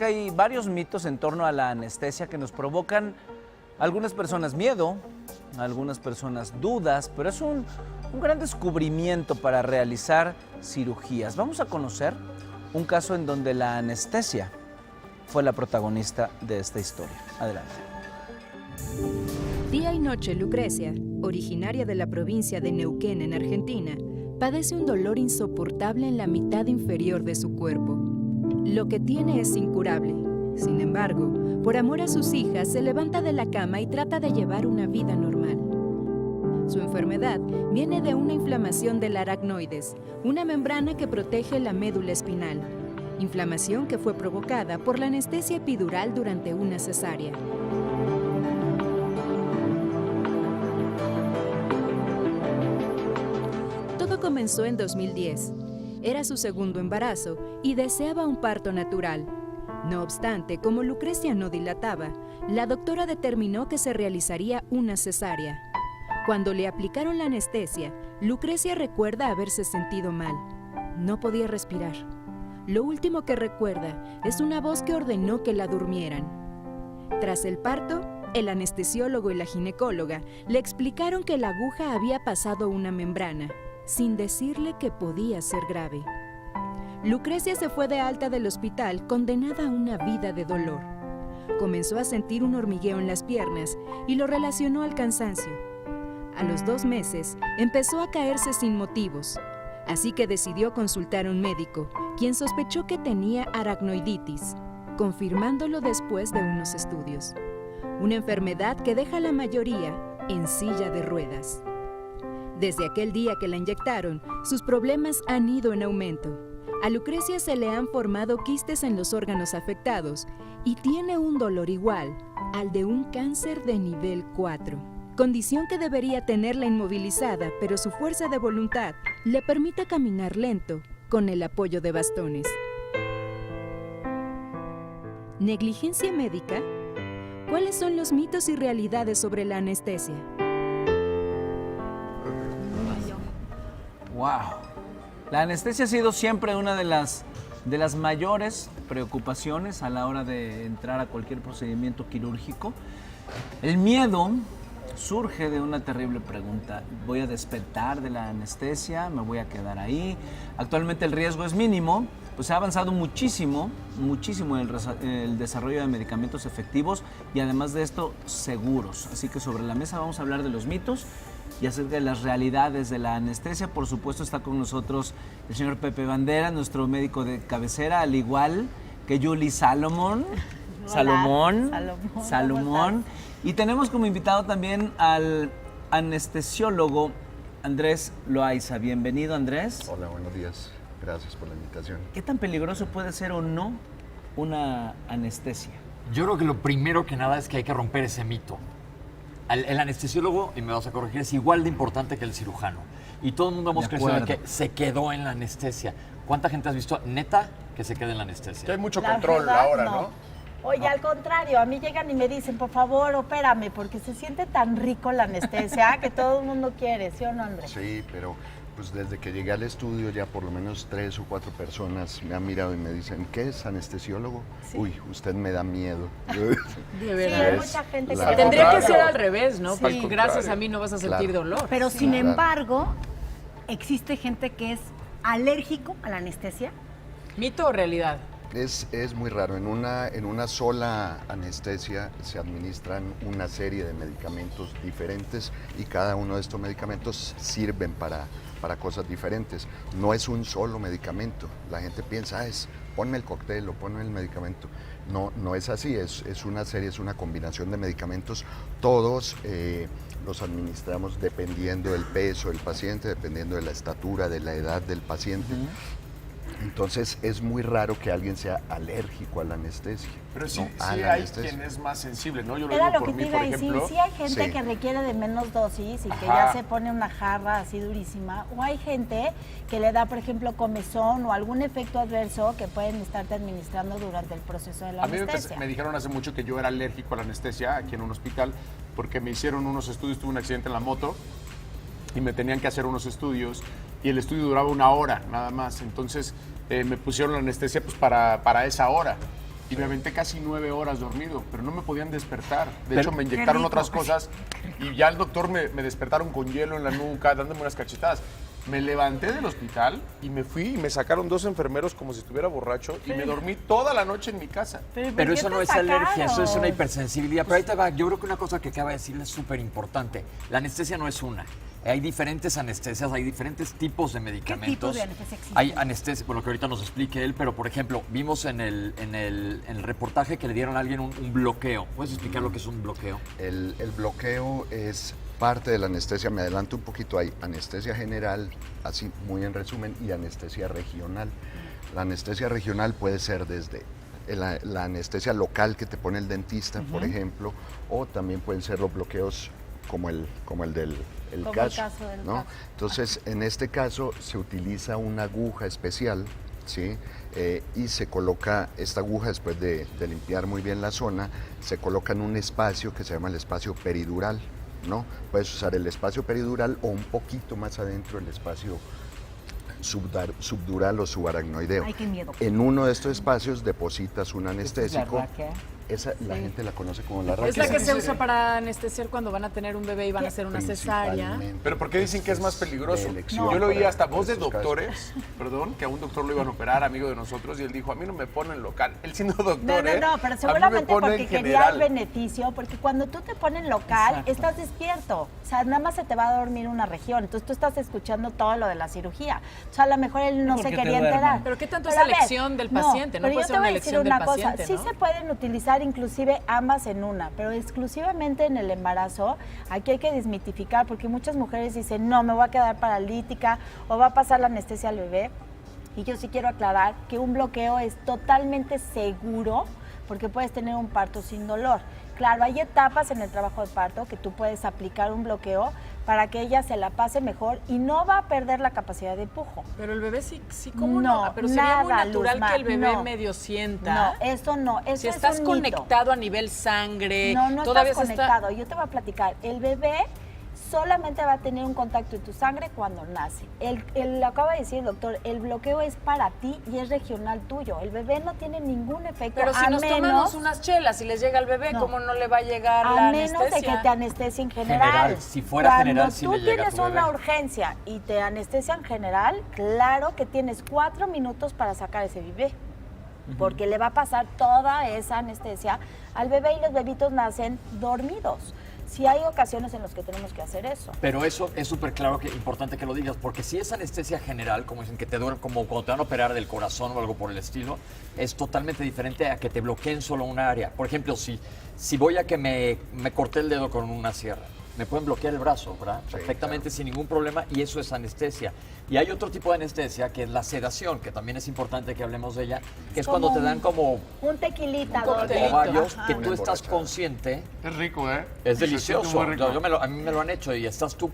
que hay varios mitos en torno a la anestesia que nos provocan a algunas personas miedo, a algunas personas dudas, pero es un gran descubrimiento para realizar cirugías. Vamos a conocer un caso en donde la anestesia fue la protagonista de esta historia. Adelante. Día y noche, Lucrecia, originaria de la provincia de Neuquén, en Argentina, padece un dolor insoportable en la mitad inferior de su cuerpo. Lo que tiene es incurable. Sin embargo, por amor a sus hijas, se levanta de la cama y trata de llevar una vida normal. Su enfermedad viene de una inflamación del aracnoides, una membrana que protege la médula espinal. Inflamación que fue provocada por la anestesia epidural durante una cesárea. Todo comenzó en 2010. Era su segundo embarazo y deseaba un parto natural. No obstante, como Lucrecia no dilataba, la doctora determinó que se realizaría una cesárea. Cuando le aplicaron la anestesia, Lucrecia recuerda haberse sentido mal. No podía respirar. Lo último que recuerda es una voz que ordenó que la durmieran. Tras el parto, el anestesiólogo y la ginecóloga le explicaron que la aguja había pasado una membrana, sin decirle que podía ser grave. Lucrecia se fue de alta del hospital condenada a una vida de dolor. Comenzó a sentir un hormigueo en las piernas y lo relacionó al cansancio. A los 2 meses, empezó a caerse sin motivos, así que decidió consultar a un médico, quien sospechó que tenía aracnoiditis, confirmándolo después de unos estudios. Una enfermedad que deja a la mayoría en silla de ruedas. Desde aquel día que la inyectaron, sus problemas han ido en aumento. A Lucrecia se le han formado quistes en los órganos afectados y tiene un dolor igual al de un cáncer de nivel 4. Condición que debería tenerla inmovilizada, pero su fuerza de voluntad le permite caminar lento con el apoyo de bastones. ¿Negligencia médica? ¿Cuáles son los mitos y realidades sobre la anestesia? ¡Wow! La anestesia ha sido siempre una de las mayores preocupaciones a la hora de entrar a cualquier procedimiento quirúrgico. El miedo surge de una terrible pregunta. ¿Voy a despertar de la anestesia? ¿Me voy a quedar ahí? Actualmente el riesgo es mínimo, pues se ha avanzado muchísimo en el desarrollo de medicamentos efectivos y además de esto, seguros. Así que sobre la mesa vamos a hablar de los mitos y acerca de las realidades de la anestesia. Por supuesto está con nosotros el señor Pepe Bandera, nuestro médico de cabecera, al igual que Julie Salomón. Salomón. Y tenemos como invitado también al anestesiólogo Andrés Loaiza. Bienvenido, Andrés. Hola, buenos días. Gracias por la invitación. ¿Qué tan peligroso puede ser o no una anestesia? Yo creo que lo primero que nada es que hay que romper ese mito. El anestesiólogo, y me vas a corregir, es igual de importante que el cirujano. Y todo el mundo hemos crecido en que se quedó en la anestesia. ¿Cuánta gente has visto, neta, que se queda en la anestesia? Que hay mucho La control verdad, ahora, no. ¿no? Oye, al contrario, a mí llegan y me dicen, por favor, opérame, porque se siente tan rico la anestesia que todo el mundo quiere, ¿sí o no, Andrés? Sí, pero pues desde que llegué al estudio ya por lo menos 3 o 4 personas me han mirado y me dicen, ¿qué es anestesiólogo? Sí. Uy, usted me da miedo. De Sí, verdad. hay mucha gente que la- Tendría que Claro. ser al revés, ¿no? Sí. Porque Al gracias contrario. a mí no vas a sentir Claro. dolor. Pero sin claro. embargo, existe gente que es alérgico a la anestesia. ¿Mito o realidad? Es muy raro. En una sola anestesia se administran una serie de medicamentos diferentes y cada uno de estos medicamentos sirven para cosas diferentes. No es un solo medicamento. La gente piensa, ponme el cóctel o ponme el medicamento. No es así, es una serie, es una combinación de medicamentos. Todos los administramos dependiendo del peso del paciente, dependiendo de la estatura, de la edad del paciente. Entonces es muy raro que alguien sea alérgico a la anestesia. Pero sí, ¿no? A sí la hay anestesia. quien es más sensible, ¿no? Yo lo Era digo lo que por te mí, iba por a decir, ejemplo. sí hay gente Sí. que requiere de menos dosis y que Ajá. ya se pone una jarra así durísima, o hay gente que le da, por ejemplo, comezón o algún efecto adverso que pueden estarte administrando durante el proceso de la A mí anestesia. me dijeron hace mucho que yo era alérgico a la anestesia aquí en un hospital porque me hicieron unos estudios, tuve un accidente en la moto y me tenían que hacer unos estudios y el estudio duraba 1 hora nada más. Entonces me pusieron la anestesia pues para esa hora. y me aventé casi 9 horas dormido, pero no me podían despertar. De Pero- hecho, me inyectaron otras cosas y ya el doctor me despertaron con hielo en la nuca, dándome unas cachetadas. Me levanté del hospital y me fui y me sacaron 2 enfermeros como si estuviera borracho y me dormí toda la noche en mi casa. ¿por Pero qué eso te no es alergia, eso es una sacaron? hipersensibilidad. Pero ahí te va, yo creo que una cosa que acaba de decir es súper importante. La anestesia no es una. Hay diferentes anestesias, hay diferentes tipos de medicamentos. de anestesia existen? Hay anestesia, bueno, que ahorita nos explique él, pero por ejemplo, vimos en el reportaje que le dieron a alguien un bloqueo. ¿Puedes explicar lo que es un bloqueo? El bloqueo es parte de la anestesia, me adelanto un poquito, hay anestesia general, así muy en resumen, y anestesia regional. La anestesia regional puede ser desde la anestesia local que te pone el dentista, por ejemplo, o también pueden ser los bloqueos como el del Como el caso, caso del ¿no? caso. Entonces, en este caso se utiliza una aguja especial, ¿sí? Y se coloca esta aguja después de limpiar muy bien la zona, se coloca en un espacio que se llama el espacio peridural, ¿no? Puedes usar el espacio peridural o un poquito más adentro el espacio subdural o subaracnoideo. Ay, qué miedo. En uno de estos espacios depositas un anestésico. raquia? Esa la gente la conoce como la Es raquia. la que se usa para anestesiar cuando van a tener un bebé y van a hacer una cesárea. Principalmente. Pero ¿por qué dicen que es más peligroso? De elección Yo lo oí para- hasta para voz de estos casos. doctores, perdón, que a un doctor lo iban a operar, amigo de nosotros, y él dijo, a mí no me ponen local. Él siendo doctor, No, pero a mí me seguramente ponen porque quería general. el beneficio, porque cuando tú te pones local, Exacto. estás despierto. O sea, nada más se te va a dormir una región. Entonces tú estás escuchando todo lo de la cirugía. O sea, a lo mejor él no se Porque te quería duermen. enterar. Pero ¿qué tanto es a ver, elección del paciente? No pero puede yo ser te una voy a decir elección del una cosa. paciente, Sí ¿no? se pueden utilizar inclusive ambas en una, pero exclusivamente en el embarazo. Aquí hay que desmitificar porque muchas mujeres dicen, no, me voy a quedar paralítica o va a pasar la anestesia al bebé. Y yo sí quiero aclarar que un bloqueo es totalmente seguro porque puedes tener un parto sin dolor. Claro, hay etapas en el trabajo de parto que tú puedes aplicar un bloqueo para que ella se la pase mejor y no va a perder la capacidad de empujo. Pero el bebé sí, ¿cómo no? No, Pero sería muy nada, natural Luzma, que el bebé no. medio sienta. No, eso no, eso Si es estás un mito. conectado a nivel sangre, No, no todavía estás se está... conectado. Yo te voy a platicar. El bebé solamente va a tener un contacto en tu sangre cuando nace. Lo acaba de decir el doctor, el bloqueo es para ti y es regional tuyo. El bebé no tiene ningún efecto, Pero si a nos menos, tomamos unas chelas y les llega al bebé, No. ¿cómo no le va a llegar la a menos de anestesia? que te anestesien general. General, si fuera Cuando general, sí tú le llega a tienes tu bebé. una urgencia y te anestesian general, claro que tienes 4 minutos para sacar ese bebé. Porque le va a pasar toda esa anestesia al bebé y los bebitos nacen dormidos. Sí hay ocasiones en las que tenemos que hacer eso. Pero eso es súper claro, que importante que lo digas, porque si es anestesia general, como dicen que te duermen, como cuando te van a operar del corazón o algo por el estilo, es totalmente diferente a que te bloqueen solo una área. Por ejemplo, si voy a que me corté el dedo con una sierra, me pueden bloquear el brazo, ¿verdad? Sí, Perfectamente, claro. sin ningún problema, y eso es anestesia. Y hay otro tipo de anestesia, que es la sedación, que también es importante que hablemos de ella, que es cuando te dan como Un tequilita, Un coctelito. varios, Ajá. que Una tú estás emborrachada. consciente. Es rico, ¿eh? Es Se delicioso. siente muy rico. A mí me lo han hecho y estás tú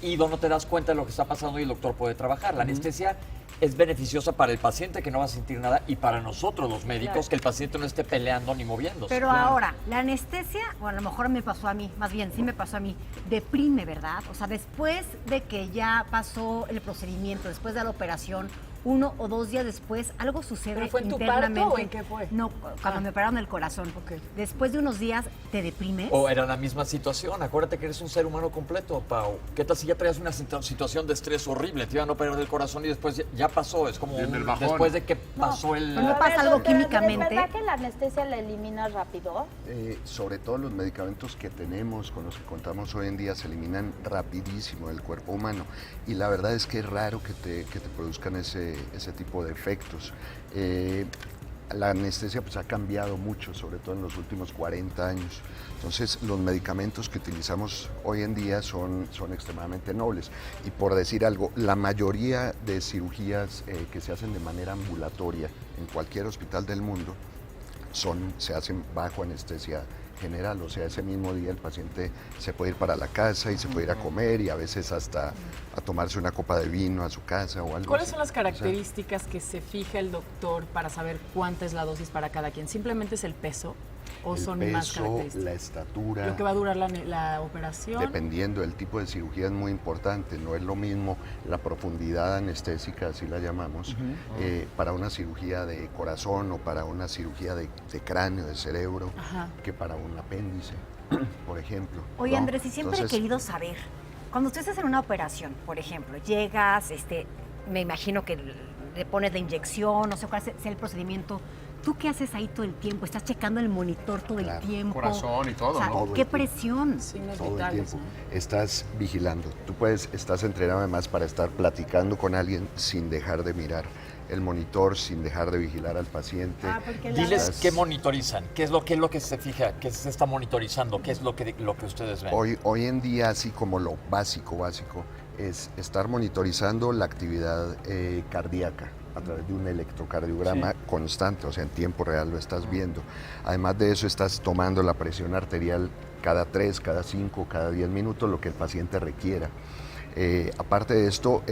ido, no te das cuenta de lo que está pasando y el doctor puede trabajar. La anestesia es beneficiosa para el paciente, que no va a sentir nada, y para nosotros los médicos, que el paciente no esté peleando ni moviéndose. Pero ahora, la anestesia, o a lo mejor me pasó a mí, más bien sí me pasó a mí, deprime, ¿verdad? O sea, después de que ya pasó el procedimiento, después de la operación, 1 o 2 días después, algo sucede ¿Pero fue en tu internamente. parto o en qué fue? No, cuando me operaron el corazón. Ok. Después de unos días, te deprimes. O era la misma situación. Acuérdate que eres un ser humano completo, Pau. ¿Qué tal si ya traías una situación de estrés horrible? Te iban a operar del corazón y después ya pasó. Es como Viene el bajón. después de que pasó el... Pero no A pasa ver, algo doctora, químicamente. ¿Es verdad que la anestesia la elimina rápido? Sobre todo los medicamentos que tenemos, con los que contamos hoy en día, se eliminan rapidísimo del cuerpo humano. Y la verdad es que es raro que te produzcan ese tipo de efectos. La anestesia pues, ha cambiado mucho, sobre todo en los últimos 40 años. Entonces, los medicamentos que utilizamos hoy en día son extremadamente nobles. Y por decir algo, la mayoría de cirugías que se hacen de manera ambulatoria en cualquier hospital del mundo se hacen bajo anestesia general, o sea, ese mismo día el paciente se puede ir para la casa y se puede ir a comer y a veces hasta a tomarse una copa de vino a su casa o algo ¿Cuáles así. son las O sea, características que se fija el doctor para saber cuánta es la dosis para cada quien? ¿Simplemente es el peso? ¿O el son más peso, características? la estatura. Lo que va a durar la operación. Dependiendo del tipo de cirugía es muy importante, no es lo mismo la profundidad anestésica, así la llamamos, para una cirugía de corazón o para una cirugía de cráneo, de cerebro, que para un apéndice, por ejemplo. Oye, ¿no? Andrés, y siempre Entonces, he querido saber, cuando ustedes hacen una operación, por ejemplo, llegas, me imagino que le pones la inyección, no sé cuál es el procedimiento. ¿Tú qué haces ahí todo el tiempo? ¿Estás checando el monitor todo el tiempo? Corazón y todo, O sea, ¿no? Todo el ¿qué tiempo. presión? Signos todo el vitales, tiempo ¿no? estás vigilando. Estás entrenado además para estar platicando con alguien sin dejar de mirar el monitor, sin dejar de vigilar al paciente. Porque la Diles Estás- qué monitorizan, qué es lo que se fija, qué se está monitorizando, qué es lo que ustedes ven. Hoy en día, así como lo básico, es estar monitorizando la actividad cardíaca a través de un electrocardiograma constante, o sea, en tiempo real lo estás viendo. Además de eso, estás tomando la presión arterial cada 3, cada 5, cada 10 minutos, lo que el paciente requiera. Aparte de esto,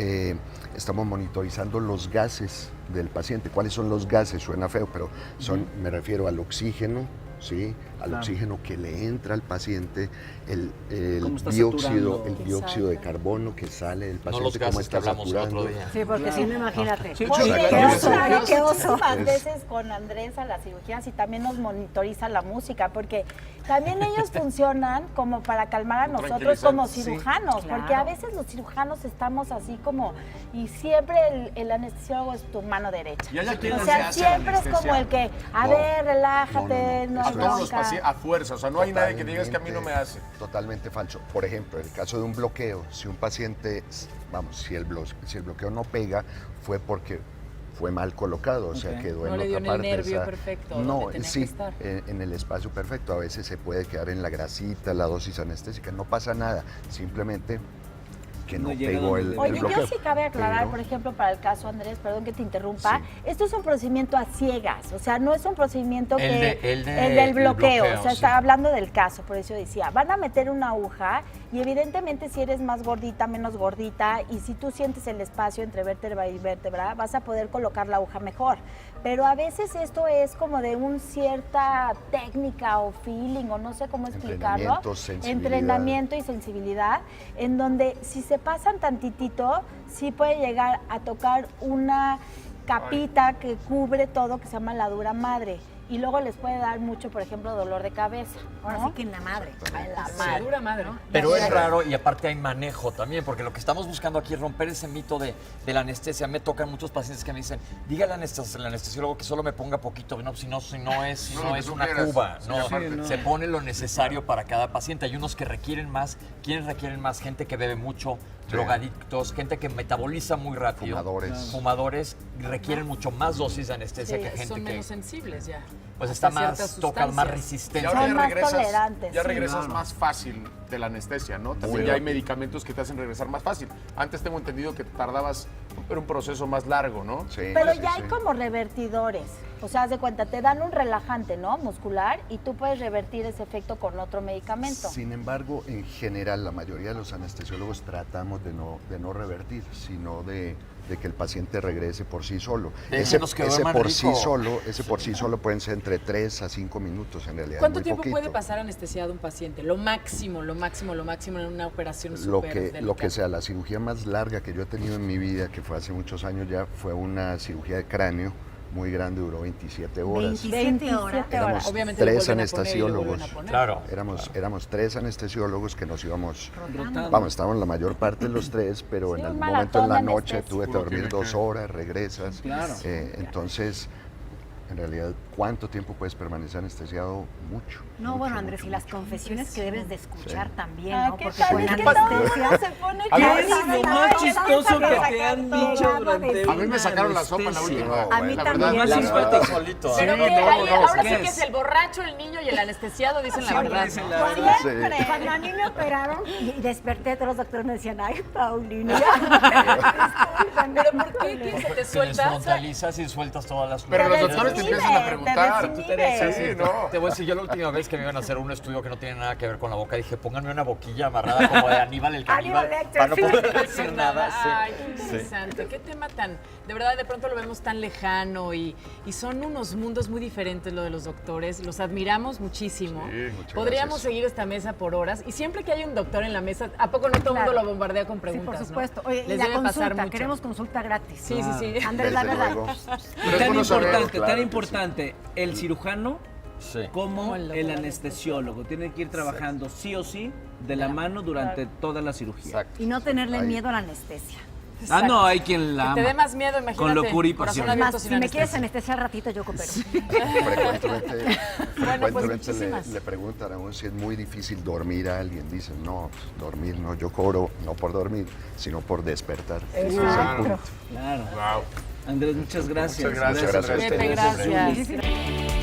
estamos monitorizando los gases del paciente. ¿Cuáles son los gases? Suena feo, pero me refiero al oxígeno, ¿sí? Al oxígeno que le entra al paciente, el ¿Cómo está dióxido, saturando? el dióxido de carbono que sale del No paciente, los cómo gases que está hablamos el otro saturando. día. Sí, porque si no, imagínate. Sí, Oye, sí, qué yo oso, sé. qué oso. Muchísimas Es- veces con Andrés a las cirugías y también nos monitoriza la música, porque también ellos funcionan como para calmar a nosotros como Tranquilizar, sí. cirujanos, Claro. porque a veces los cirujanos estamos así como, y siempre el anestesiólogo es tu mano derecha. ¿Y hay a quienes O le sea, hace la siempre es como anestesia? el que, a No, ver, relájate, no, no, no, A eso todos los bronca. pacientes, a fuerza. O sea, no hay nadie que digas que a mí no me hace. Totalmente falso. Por ejemplo, en el caso de un bloqueo, si un paciente, si el bloqueo no pega, fue porque fue mal colocado, o sea, Ok. quedó No en le dio otra en el parte. nervio perfecto, No, donde tenía sí, que estar. en el espacio perfecto. A veces se puede quedar en la grasita, la dosis anestésica. No pasa nada, simplemente que No no llega pegó donde el debe. Oye, bloqueo. yo sí cabe aclarar, Pero- por ejemplo, para el caso Andrés, perdón que te interrumpa, Sí. esto es un procedimiento a ciegas, o sea, no es un procedimiento El que de- el de- el del bloqueo, bloqueo, o sea, sí. está hablando del caso, por eso decía, van a meter una aguja y evidentemente si eres más gordita, menos gordita, y si tú sientes el espacio entre vértebra y vértebra, vas a poder colocar la aguja mejor. Pero a veces esto es como de un cierta técnica o feeling, o no sé cómo explicarlo. Entrenamiento, sensibilidad. Entrenamiento y sensibilidad, en donde si se pasan tantitito, sí puede llegar a tocar una capita que cubre todo, que se llama la dura madre. Y luego les puede dar mucho, por ejemplo, dolor de cabeza. Ahora ¿no? sí que en la madre. En la Sí, madre. dura madre. Pero es raro y aparte hay manejo también, porque lo que estamos buscando aquí es romper ese mito de la anestesia. Me tocan muchos pacientes que me dicen, dígale al anestesiólogo que solo me ponga poquito, no, si no es No, lo que tú una quieras. cuba. Sí, No, aparte. no. se pone lo necesario para cada paciente. Hay unos que requieren más, quienes requieren más, gente que bebe mucho, Sí. drogadictos, gente que metaboliza muy rápido. Fumadores. Fumadores requieren mucho más dosis de anestesia Sí, que gente Son que menos sensibles ya. pues Hasta está más, ciertas tocan más sustancias. Y resistencia. ahora Son ya más regresas, tolerantes, ya sí. regresas Claro. más fácil de la anestesia, ¿no? También ya hay medicamentos que te hacen regresar más fácil. Antes tengo entendido que tardabas, era un proceso más largo, ¿no? Sí, Pero sí, ya sí. hay como revertidores. O sea, haz de cuenta, te dan un relajante, ¿no? Muscular, y tú puedes revertir ese efecto con otro medicamento. Sin embargo, en general, la mayoría de los anestesiólogos tratamos de no revertir, sino de que el paciente regrese por sí solo. Déjenos que duerman por rico. por sí solo pueden ser entre 3 a 5 minutos en realidad. ¿Cuánto muy tiempo poquito. puede pasar anestesiado un paciente? Lo máximo en una operación Lo súper que delicada. sea, la cirugía más larga que yo he tenido en mi vida, que fue hace muchos años ya, fue una cirugía de cráneo muy grande, duró 27 horas. 27 horas. Éramos Obviamente lo 3 vuelven a poner y lo anestesiólogos. vuelven a poner. Claro. Éramos 3 anestesiólogos que nos íbamos. Rotando. Vamos, estábamos la mayor parte de los 3, pero Sí, en un algún momento en la maratón de noche anestesia. tuve que Puro dormir tiene 2 que- horas, regresas. Claro. Entonces, en realidad, ¿cuánto tiempo puedes permanecer anestesiado? Mucho. No, mucho, bueno, Andrés, mucho, y las mucho. confesiones que debes de escuchar Sí. también, Ah, ¿no? ¿qué Porque tal? con Es la que todo el mundo anestesia... se pone A mí- ¿Qué es lo más chistoso que te han Sacar dicho programa durante de- A mí me sacaron la sopa en la anestesia? última. A mí la también. verdad. Más simpático. solito. Pero Sí, que no, ahí- no, ahora ¿qué sí que es? es el borracho, el niño y el anestesiado dicen la Siempre verdad. dicen ¿no? la verdad. Siempre. Cuando a mí me operaron y desperté, todos los doctores me decían, ay, Paulina. Pero ¿por qué que se te Te sueltas? desfrontalizas y sueltas todas las Pero los Pero doctores te desvive, empiezan a te disfrutar. desinhibe. Sí, no. Te voy a decir, yo la última vez que me iban a hacer un estudio que no tiene nada que ver con la boca, dije, pónganme una boquilla amarrada como de Aníbal el caníbal Aníbal Lecter, para no sí. poder decir nada. Ay, qué Sí. interesante. Qué tema tan. De verdad, de pronto lo vemos tan lejano y son unos mundos muy diferentes lo de los doctores. Los admiramos muchísimo. Sí, muchas Podríamos gracias. seguir esta mesa por horas y siempre que hay un doctor en la mesa, ¿a poco no todo el mundo Claro. lo bombardea con Sí, preguntas? por ¿no? supuesto. Oye, y Les la debe pasar consulta, mucho. queremos consulta gratis. Sí, sí, sí. Andrés, la Desde verdad. luego. Pero es Tan bueno saber, importante, claro tan que importante el cirujano Sí. como el el anestesiólogo. Tienen que ir trabajando sí o sí de la mano durante toda la cirugía. Exacto. Y no tenerle Ahí. miedo a la anestesia. Ah, no, hay quien la Que te dé ama. más miedo, imagínate. Con locura y corazón pasión. abierto Más, sin si me quieres anestesia. anestesiar ratito, yo coopero. Frecuentemente muchísimas. le preguntan a uno si es muy difícil dormir a alguien. Dicen, no, pues, dormir no, yo cobro no por dormir, sino por despertar. Ese es el punto. Claro. Wow. Andrés, muchas gracias. Muchas gracias, Gracias a Andrés. Pepe, ustedes. gracias. Muchísimas